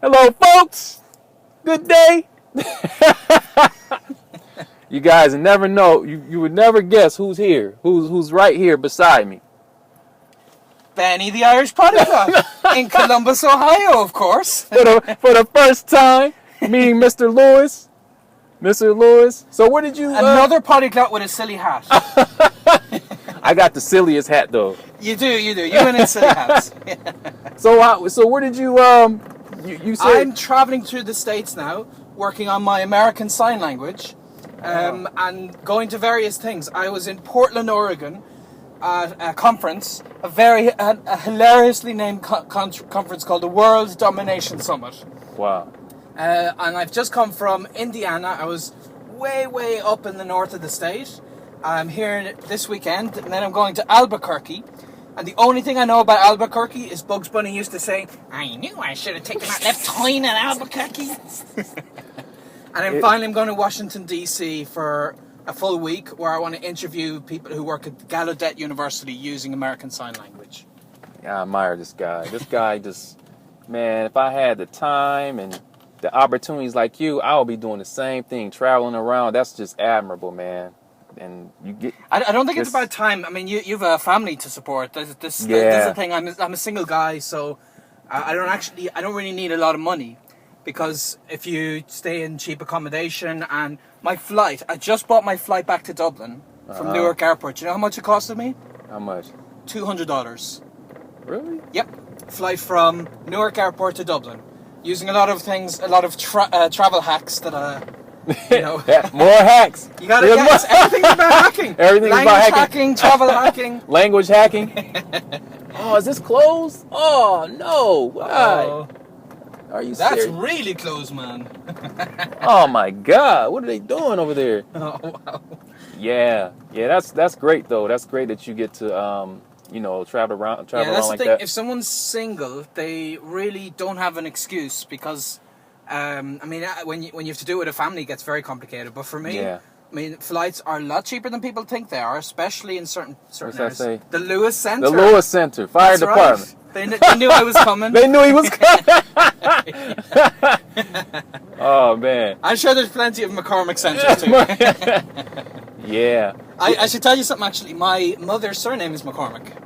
Hello, folks. Good day. You guys never know. You would never guess who's here. Who's right here beside me. Benny the Irish Polyglot in Columbus, Ohio, of course. For the first time, meeting Mr. Lewis. Mr. Lewis. So where did you? Another polyglot with a silly hat. I got the silliest hat though. You do. You and his silly hats. So where did you? You said I'm traveling through the States now, working on my American Sign Language, and going to various things. I was in Portland, Oregon, at a conference, a hilariously named conference called the World Domination Summit. Wow. And I've just come from Indiana. I was way up in the north of the state. I'm here this weekend, and then I'm going to Albuquerque. And the only thing I know about Albuquerque is Bugs Bunny used to say, "I knew I should have taken that left turn at Albuquerque." And then finally I'm going to Washington, D.C. for a full week where I want to interview people who work at Gallaudet University using American Sign Language. Yeah, I admire this guy. This guy just, man, if I had the time and the opportunities like you, I would be doing the same thing, traveling around. That's just admirable, man. And you get. I don't think it's about time. I mean, you've a family to support. This is the thing. I'm a single guy, so I don't really need a lot of money, because if you stay in cheap accommodation and my flight, I just bought my flight back to Dublin from Newark Airport. Do you know how much it costed me? How much? $200. Really? Yep, flight from Newark Airport to Dublin, using a lot of travel hacks that More hacks. You gotta guess. Everything's about hacking. Everything's Language about hacking. travel hacking. Language hacking. Oh, is this closed? Oh no! Why? Are you That's serious? really close, man. Oh my God! What are they doing over there? Oh wow. Yeah. That's great though. That's great that you get to travel around That's like the thing. that. If someone's single, they really don't have an excuse, because when you have to do it with a family, it gets very complicated. But for me, I mean, flights are a lot cheaper than people think they are, especially in certain What's that areas. say? The Lewis Center. The Lewis Center, fire That's department. Right. They knew I was coming. They knew he was coming. Oh man. I'm sure there's plenty of McCormick Centers too. Yeah. I should tell you something, actually. My mother's surname is McCormick.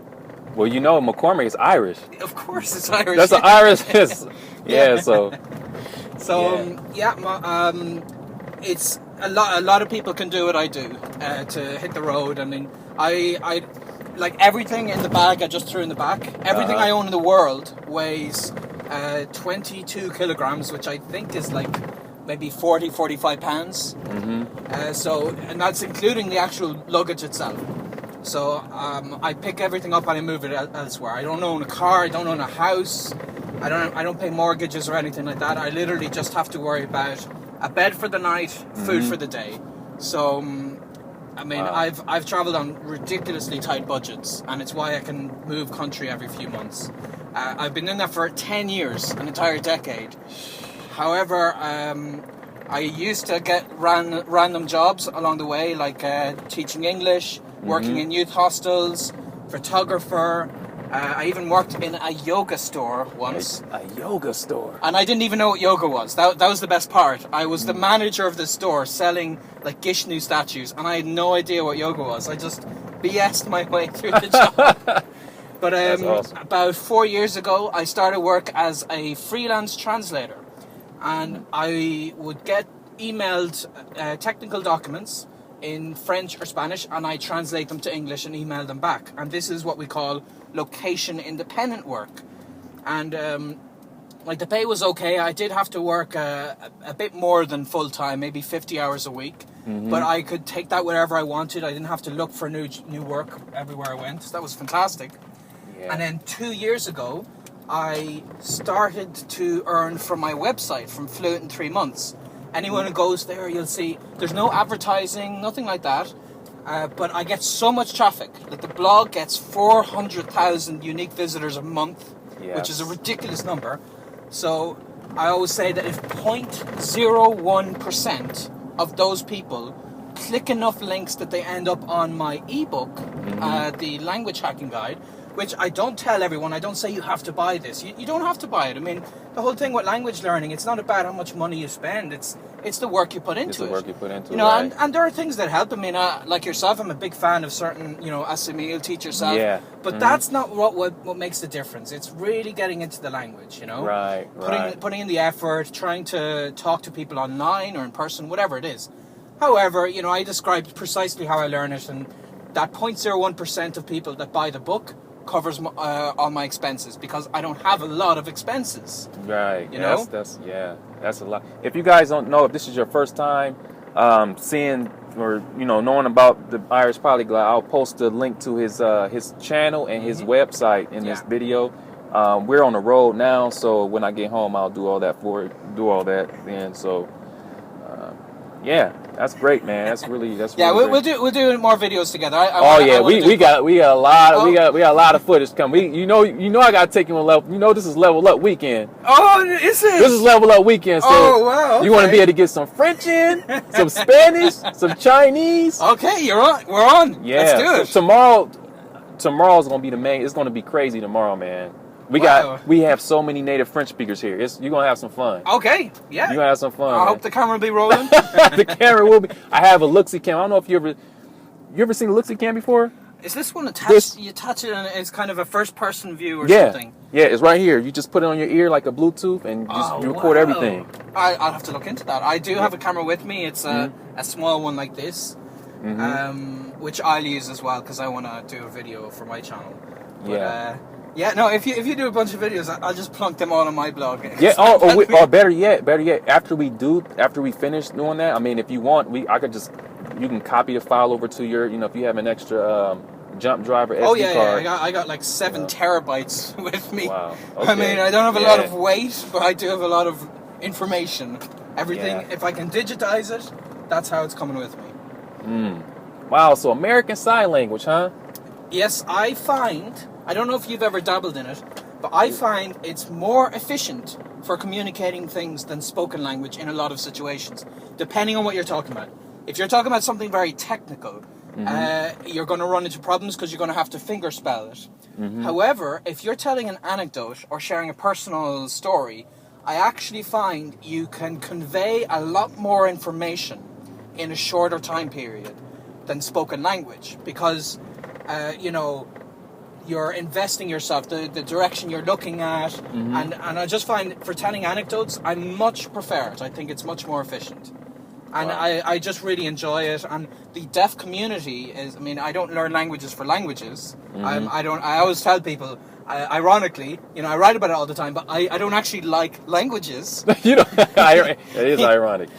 Well, McCormick is Irish. Of course it's Irish. That's an Irish. Yeah. So. It's a lot of people can do what I do, to hit the road. I mean, I like everything in the bag I just threw in the back. Everything I own in the world weighs 22 kilograms, which I think is like maybe 45 pounds. Mm-hmm. And that's including the actual luggage itself. So I pick everything up and I move it elsewhere. I don't own a car. I don't own a house. I don't pay mortgages or anything like that. I literally just have to worry about a bed for the night, food for the day. So, I mean, wow. I've traveled on ridiculously tight budgets, and it's why I can move country every few months. I've been in that for 10 years, an entire decade. However, I used to get random jobs along the way, like teaching English, working in youth hostels, photographer. I even worked in a yoga store once. A yoga store? And I didn't even know what yoga was. That was the best part. I was the manager of the store selling like Gishnu statues, and I had no idea what yoga was. I just BS'd my way through the job. But awesome. About 4 years ago, I started work as a freelance translator. And I would get emailed technical documents in French or Spanish, and I translate them to English and email them back. And this is what we call location independent work. And the pay was okay. I did have to work a bit more than full time, maybe 50 hours a week, but I could take that wherever I wanted. I didn't have to look for new work everywhere I went. So that was fantastic. And then 2 years ago, I started to earn from my website, from Fluent in 3 months. Anyone who goes there, you'll see there's no advertising, nothing like that. But I get so much traffic that the blog gets 400,000 unique visitors a month, which is a ridiculous number. So I always say that if 0.01% of those people click enough links that they end up on my ebook, the language hacking guide, which I don't tell everyone. I don't say you have to buy this. You don't have to buy it. I mean, the whole thing with language learning, it's not about how much money you spend. It's the work you put into it. It's the work you put into it, You know, right. and there are things that help. I mean, like yourself, I'm a big fan of certain, you know, Assamese, you'll teach yourself. Yeah. But that's not what makes the difference. It's really getting into the language, you know? Right, right. Putting in the effort, trying to talk to people online or in person, whatever it is. However, you know, I described precisely how I learn it, and that 0.01% of people that buy the book covers all my expenses, because I don't have a lot of expenses. Right. You know? That's a lot. If you guys don't know, if this is your first time seeing or, you know, knowing about the Irish Polyglot, I'll post a link to his channel and his website in this video. We're on the road now, so when I get home, I'll do all that then. So, yeah, that's great, man. That's really We'll great. we'll do more videos together. We got a lot we got a lot of footage coming. You know I gotta take you on level. You know this is level up weekend. Oh, is it? This is level up weekend. So wow, okay. You want to be able to get some French in, some Spanish, some Chinese. Okay, you're on. We're on. Yeah. Let's do it. So tomorrow's gonna be the main. It's gonna be crazy tomorrow, man. We have so many native French speakers here. You're gonna have some fun. Okay, yeah. You're gonna have some fun. I hope the camera will be rolling. The camera will be. I have a look-see cam. I don't know if you ever seen a look-see cam before? Is this one attached? You touch it and it's kind of a first-person view or something? Yeah, it's right here. You just put it on your ear like a Bluetooth and you record everything. I'll have to look into that. I do have a camera with me. It's a small one like this, which I'll use as well because I want to do a video for my channel. But, if you do a bunch of videos, I'll just plunk them all on my blog. Yeah. Or better yet, after we finish doing that, I mean, if you want, you can copy the file over to your, if you have an extra jump driver SD card. I got like 7 terabytes with me. Wow. Okay. I mean, I don't have a lot of weight, but I do have a lot of information. Everything, if I can digitize it, that's how it's coming with me. Wow. So American Sign Language, huh? Yes, I don't know if you've ever dabbled in it, but I find it's more efficient for communicating things than spoken language in a lot of situations, depending on what you're talking about. If you're talking about something very technical, you're going to run into problems because you're going to have to fingerspell it. However, if you're telling an anecdote or sharing a personal story, I actually find you can convey a lot more information in a shorter time period than spoken language, because, you're investing yourself, the direction you're looking at, and I just find for telling anecdotes, I much prefer it. I think it's much more efficient. And I just really enjoy it. And the deaf community is, I mean, I don't learn languages for languages. I always tell people, ironically, I write about it all the time, but I don't actually like languages. It is ironic.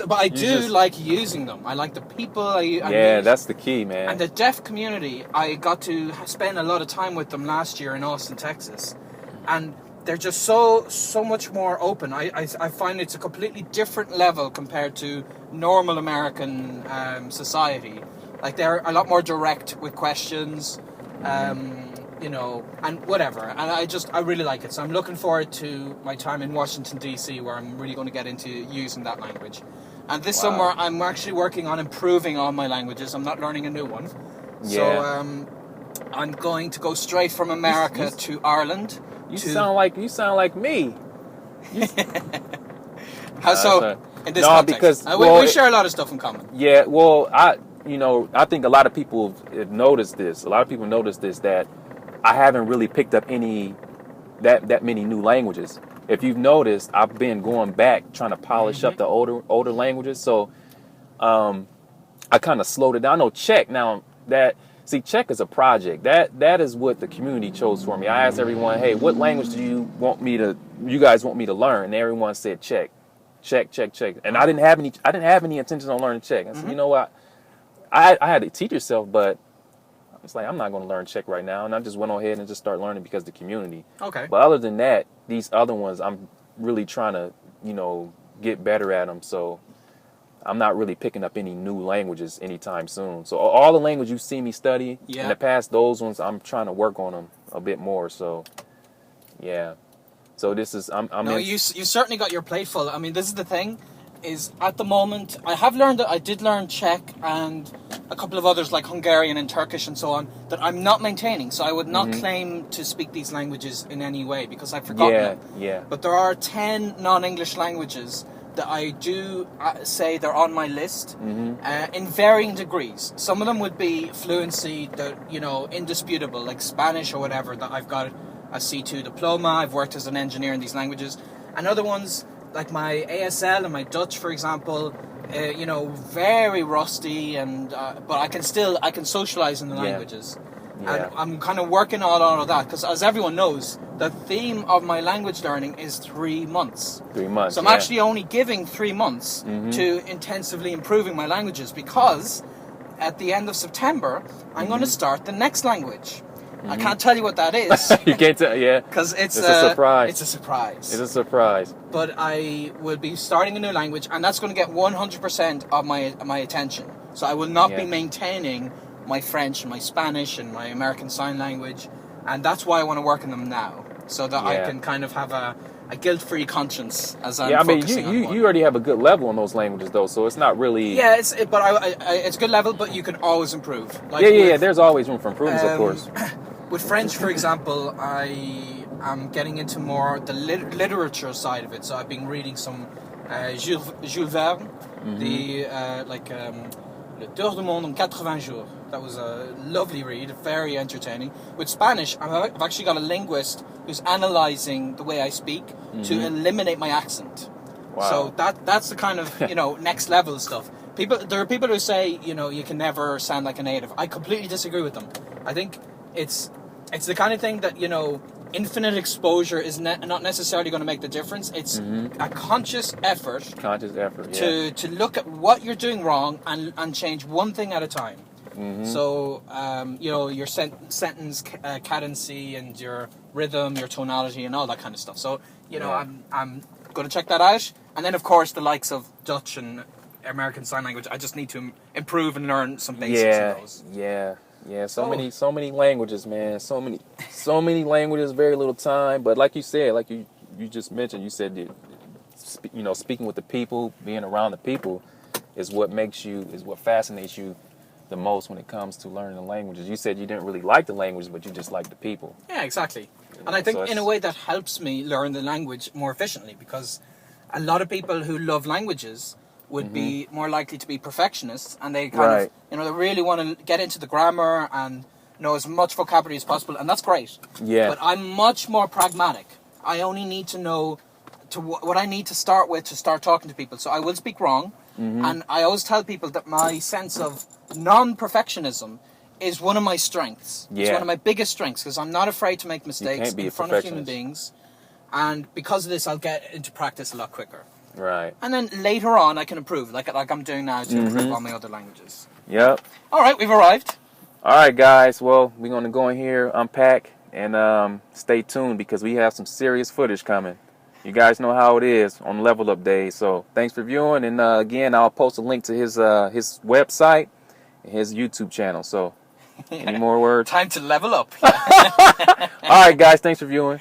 But I do like using them. I like the people I meet. That's the key, man. And the deaf community, I got to spend a lot of time with them last year in Austin, Texas. And they're just so much more open. I find it's a completely different level compared to normal American society. Like, they're a lot more direct with questions, and whatever. And I really like it. So I'm looking forward to my time in Washington, D.C., where I'm really going to get into using that language. And this summer, I'm actually working on improving all my languages. I'm not learning a new one. Yeah. So I'm going to go straight from America to Ireland. You sound like me. How so? In this context? Because we share a lot of stuff in common. Yeah. Well, I think a lot of people have noticed this. A lot of people noticed this, that I haven't really picked up that many new languages. If you've noticed, I've been going back trying to polish up the older languages. So, I kind of slowed it down. I know Czech now. Czech is a project. That is what the community chose for me. I asked everyone, hey, what language do you guys want me to learn? And everyone said Czech. And I didn't have any intention on learning Czech. I said, you know what? I had to teach yourself, but it's like, I'm not going to learn Czech right now. And I just went ahead and just started learning because of the community. Okay. But other than that, these other ones, I'm really trying to, get better at them. So I'm not really picking up any new languages anytime soon. So all the language you see me study in the past, those ones, I'm trying to work on them a bit more. So, yeah. So this is, you certainly got your plate full. I mean, this is the thing. is at the moment, I did learn Czech and a couple of others like Hungarian and Turkish and so on that I'm not maintaining. So I would not claim to speak these languages in any way because I've forgotten them. Yeah. But there are 10 non-English languages that I do say they're on my list in varying degrees. Some of them would be fluency that, indisputable, like Spanish or whatever, that I've got a C2 diploma. I've worked as an engineer in these languages. And other ones, like my ASL and my Dutch, for example, very rusty, but I can socialize in the languages. Yeah. And I'm kind of working on all of that because, as everyone knows, the theme of my language learning is 3 months. 3 months. So I'm actually only giving 3 months to intensively improving my languages because at the end of September, I'm going to start the next language. I can't tell you what that is. You can't tell, yeah. Because it's a surprise. It's a surprise. It's a surprise. But I will be starting a new language, and that's going to get 100% of my attention. So I will not be maintaining my French and my Spanish and my American Sign Language, and that's why I want to work on them now, so that I can kind of have a guilt-free conscience as I'm focusing on one. You already have a good level on those languages, though, so it's not really... Yeah, it's a good level, but you can always improve. Like there's always room for improvements, of course. With French, for example, I am getting into more the literature side of it. So I've been reading some Jules Verne, Le Tour du Monde en 80 jours. That was a lovely read, very entertaining. With Spanish, I've actually got a linguist who's analysing the way I speak to eliminate my accent. Wow. So that's the kind of next level stuff. There are people who say you can never sound like a native. I completely disagree with them. I think it's the kind of thing that infinite exposure is not necessarily going to make the difference. It's a conscious effort. To look at what you're doing wrong and change one thing at a time. So your sentence cadency and your rhythm, your tonality, and all that kind of stuff. So I'm going to check that out. And then of course the likes of Dutch and American Sign Language. I just need to improve and learn some basics of those. Yeah, so many languages, man. So many languages, very little time. But like you said, like you just mentioned, you said that, speaking with the people, being around the people, is what fascinates you the most when it comes to learning the languages. You said you didn't really like the language, but you just like the people. Yeah, exactly. And I think in a way that helps me learn the language more efficiently, because a lot of people who love languages would be more likely to be perfectionists, and they kind of, they really want to get into the grammar and know as much vocabulary as possible, and that's great. Yeah. But I'm much more pragmatic. I only need to know what I need to start with to start talking to people. So I will speak wrong, and I always tell people that my sense of non-perfectionism is one of my strengths. Yeah. It's one of my biggest strengths, because I'm not afraid to make mistakes in front of human beings, and because of this, I'll get into practice a lot quicker. Right. And then later on, I can improve, like I'm doing now, to improve on my other languages. Yep. All right, we've arrived. All right, guys. Well, we're going to go in here, unpack, and stay tuned, because we have some serious footage coming. You guys know how it is on Level Up Days. So thanks for viewing. And again, I'll post a link to his website and his YouTube channel. So any more words? Time to level up. All right, guys. Thanks for viewing.